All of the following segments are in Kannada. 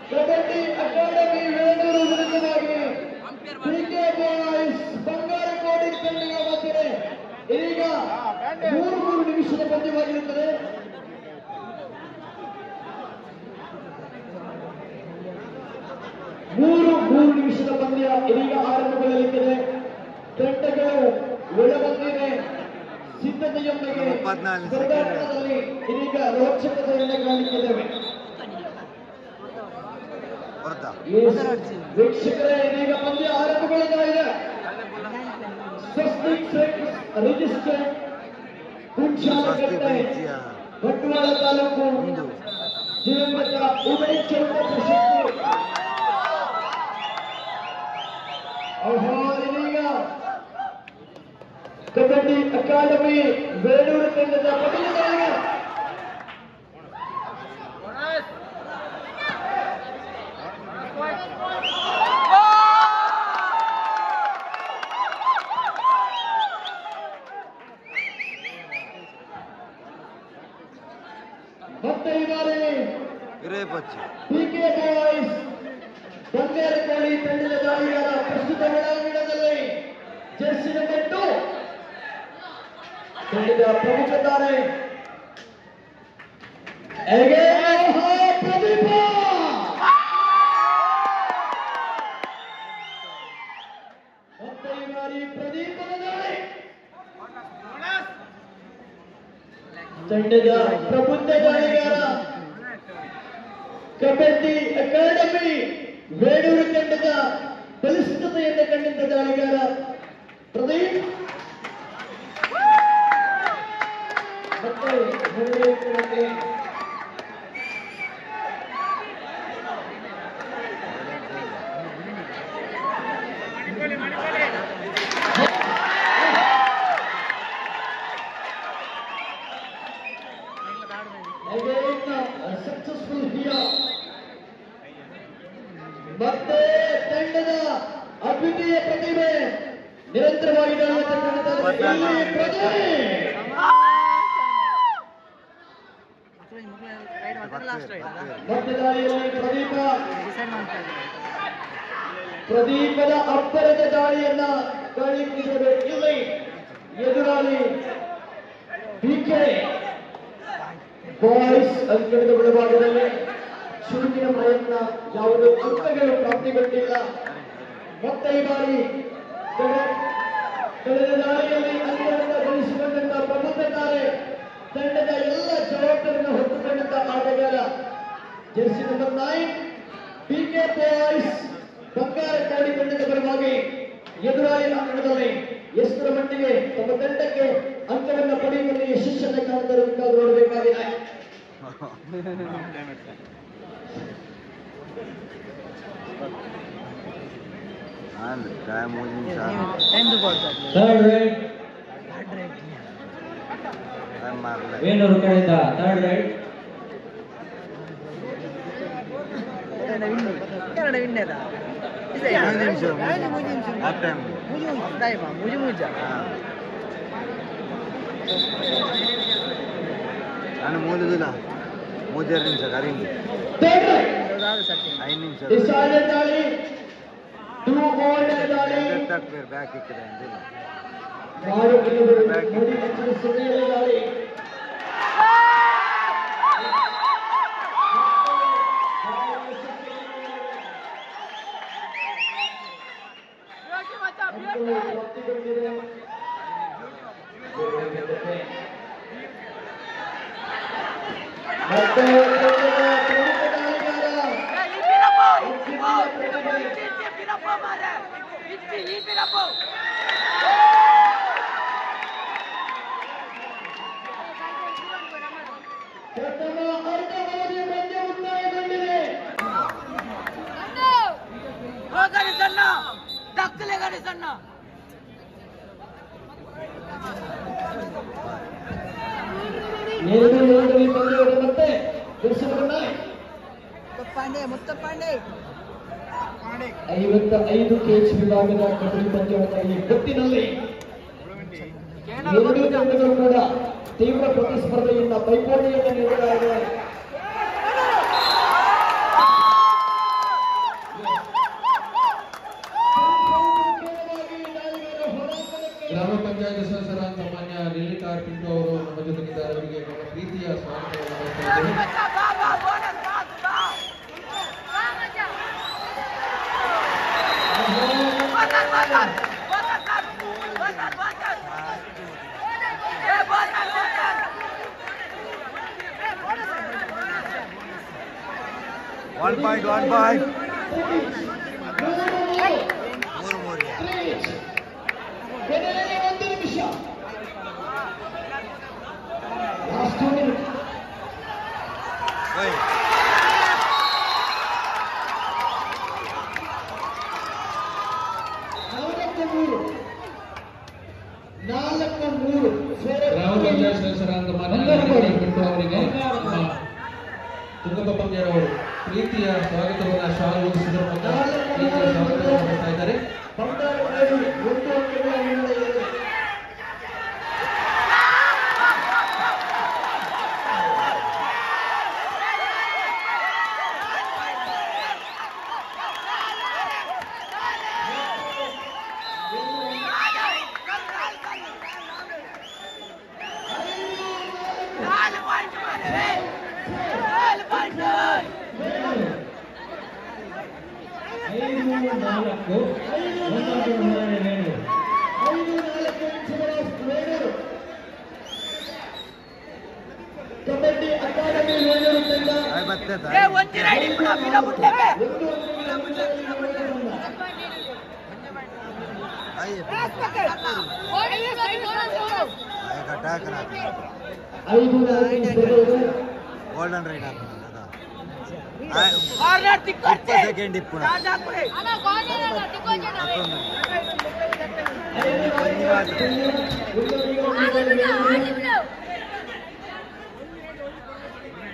ಕಬಡ್ಡಿ ಅಕಾಡೆಮಿ ವೇಣೂರು ವಿರುದ್ಧವಾಗಿ ಪಿಕೆ ಬಾಯ್ಸ್ ಬಂಗಾರಕೋಟೆ ತಂಡದ ಮಧ್ಯೆ ಇದೀಗ 3 ನಿಮಿಷದ ಪಂದ್ಯವಾಗಿರುತ್ತದೆ. ಮೂರು ನಿಮಿಷದ ಪಂದ್ಯ ಇದೀಗ ಆರಂಭಗೊಳ್ಳಲಿದೆ. ತಂಡಗಳು ಒಳಬಂದಿವೆ. ಸಿದ್ಧತೆಯೊಂದಿಗೆ ಸ್ಪರ್ಧಾಟದಲ್ಲಿ ಇದೀಗ ರೋಚಕತೆಯನ್ನು ಕಾಣುತ್ತಿದ್ದೇವೆ. ವೀಕ್ಷಕರೇ, ಇದೀಗ ಪಂದ್ಯ ಆರಂಭಗೊಳ್ಳುತ್ತಾ ಇದೆ. ರಿಜಿಸ್ಟರ್ಡ್ ಕುಂಚಾಲಕಟ್ಟೆ ಬಂಟ್ವಾಳ ತಾಲೂಕು ದಿವಂಗತ ಉಮೇಶ್ ಚೌಟ ಪ್ರಶಸ್ತಿ. ಇದೀಗ ಕಬಡ್ಡಿ ಅಕಾಡೆಮಿ ಬೇಡೂರು ತಂಡದ ಪಡೆಯುತ್ತಾರೆ. ಮತ್ತೆ ಈ ಬಾರಿ ಪಿಕೆ ಬಾಯ್ಸ್ ಬಂಗಾರಕೋಳಿ ತಂಡದ ದಾಳಿಗಾರ ಪ್ರಸ್ತುತ ಒಳಾಂಗಣದಲ್ಲಿ ಜರ್ಸಿ ನಂಬರ್ 2 ತಂಡದ ಪ್ರಮುಖ ತಾರೆ ಪ್ರದೀಪ. ಮತ್ತೆ ಈ ಬಾರಿ ಪ್ರದೀಪದ ದಾಳಿ ತಂಡದ ಪ್ರಬುದ್ಧ ದಾಳಿಗಾರ ಕಬಡ್ಡಿ ಅಕಾಡೆಮಿ ಬೇಡೂರು ತಂಡದ ಬಲಿಷ್ಠತೆಯನ್ನು ಕಂಡಿದ್ದ ದಾಳಿಗಾರ ಪ್ರದೀಪ್. ಮತ್ತೆ ಸಕ್ಸಸ್ಫುಲ್ ಹಿಯರ್. ಮತ್ತೆ ತಂಡದ ಅದ್ವಿತೀಯ ಪ್ರತಿಭೆ ನಿರಂತರವಾಗಿ ಪ್ರದೀಪದ ಅಬ್ಬರದ ದಾಳಿಯನ್ನ ಕಾಣಲಿಕ್ಕಿದ್ದೇವೆ. ಇಲ್ಲಿ ಎದುರಾಳಿ ಪಿಕೆ ಬಾಯ್ಸ್ ಅಂಕಣದ ಒಳಭಾಗದಲ್ಲಿ ಶುರುವಿನ ಪ್ರಯತ್ನ ಯಾವುದೇ ಅಂಕಗಳು ಪ್ರಾಪ್ತಿಗೊಂಡಿಲ್ಲ. ಮತ್ತೆ ಈ ಬಾರಿ ಕಳೆದ ದಾಳಿಯಲ್ಲಿ ಅಂಕಗಳನ್ನು ಗಳಿಸಿಕೊಂಡಂತ ಪ್ರಬುದ್ಧ ತಾರೆ ತಂಡದ ಎಲ್ಲ ಜವಾಬ್ದಾರಿಯನ್ನು ಹೊತ್ತುಕೊಂಡಂತ ಆಟಗಾರ ಜರ್ಸಿ ನಂಬರ್ 9 ಪಿಕೆ ಬಾಯ್ಸ್ ಬಂಗಾರಕೋಳಿ ತಂಡದ ಪರವಾಗಿ ಎದುರಾಳಿ ಅಂಕಣದಲ್ಲಿ ಎಷ್ಟರ ಮಟ್ಟಿಗೆ ತಮ್ಮ ತಂಡಕ್ಕೆ ಅಂಕವನ್ನು ಪಡೆಯುವಲ್ಲಿ ಯಶಸ್ಸನ್ನು ಕಾಣುತ್ತಿರುವುದನ್ನು ನೋಡಬೇಕಾಗಿದೆ. ವೇಣೂರು ಕಡೆಯಿಂದ ಥರ್ಡ್ ರೈಟ್. ನಾನು ಮೂಲಿದಿಲ್ಲ 3 ನಿಮಿಷ ಕರೀನಿ 5 ನಿಮಿಷ ಬ್ಯಾಕ್ ಇಕ್ಕಿದೆ ಮುತ್ತಪಾಂಡೆ 55 ಕೆಜಿ ವಿಭಾಗದ ಕಬಡ್ಡಿ ಪಂದ್ಯಾವಳಿಯಲ್ಲಿ ಒಟ್ಟಿನಲ್ಲಿ 2 ತಂಡಗಳು ಕೂಡ ತೀವ್ರ ಪ್ರತಿಸ್ಪರ್ಧೆಯಿಂದ ಪೈಪೋಟಿಯನ್ನು ನೀಡಲಾಗಿದೆ. ಗ್ರಾಮ ಪಂಚಾಯತ್ ಸದಸ್ಯರಾದ ಮಾನ್ಯ ಲಲಿತಾರ್ ಪಿಂಟು ಅವರು ನಮ್ಮ ಜೊತೆಗಿದ್ದಾರೆ. ಅವರಿಗೆ ನಮ್ಮ ಪ್ರೀತಿಯ ಸ್ವಾಗತವನ್ನು ಗ್ರಾಮ ಪಂಚಾಯತ್ ಸದಸ್ಯರಾದ ಮಾನ್ಯ ಲಲಿತಾರ್ ಪಿಂಟು ಅವರಿಗೆ ತುಂಗಪ್ಪ ಪಂಗ್ಯರವರು ಪ್ರೀತಿಯ ಸ್ವಾಗತವನ್ನು ಶಾಲು ಓದಿಸಿದ ಪ್ರೀತಿಯ ಸ್ವಾಗತವನ್ನು ಮಾಡ್ತಾ ಇದ್ದಾರೆ. ಕಬಡ್ಡಿ ಅಕಾಡೆಮಿ ವೇಣೂರಿಂದ ಗೋಲ್ಡನ್ ರೈಡ್ ಸೆಕೆಂಡ್ ಇಪ್ಪು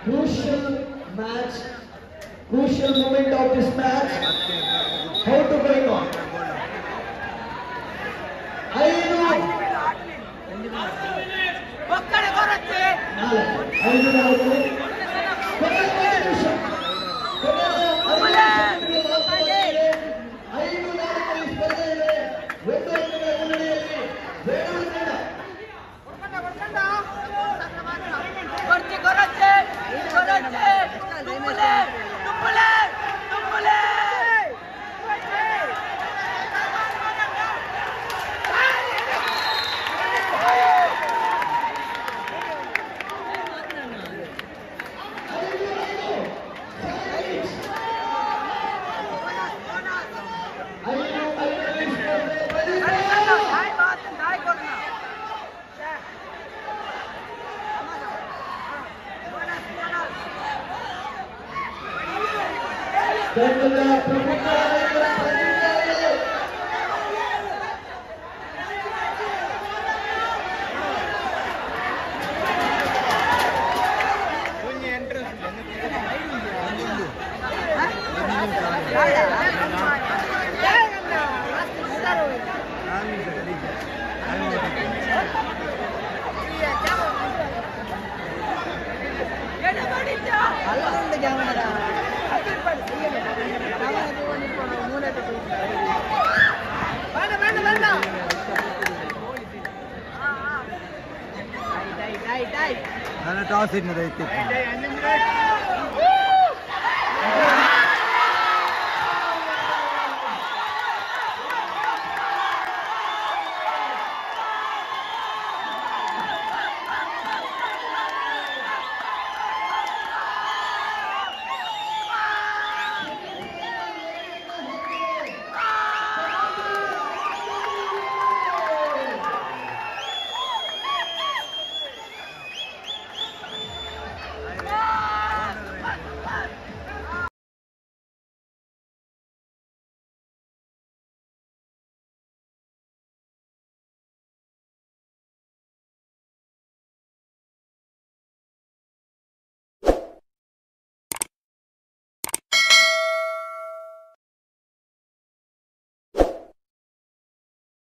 crucial match, crucial moment of this match. How to going on? ನಾನು ಟಾಸ್ ಇಟ್ಟಿದ್ದೆ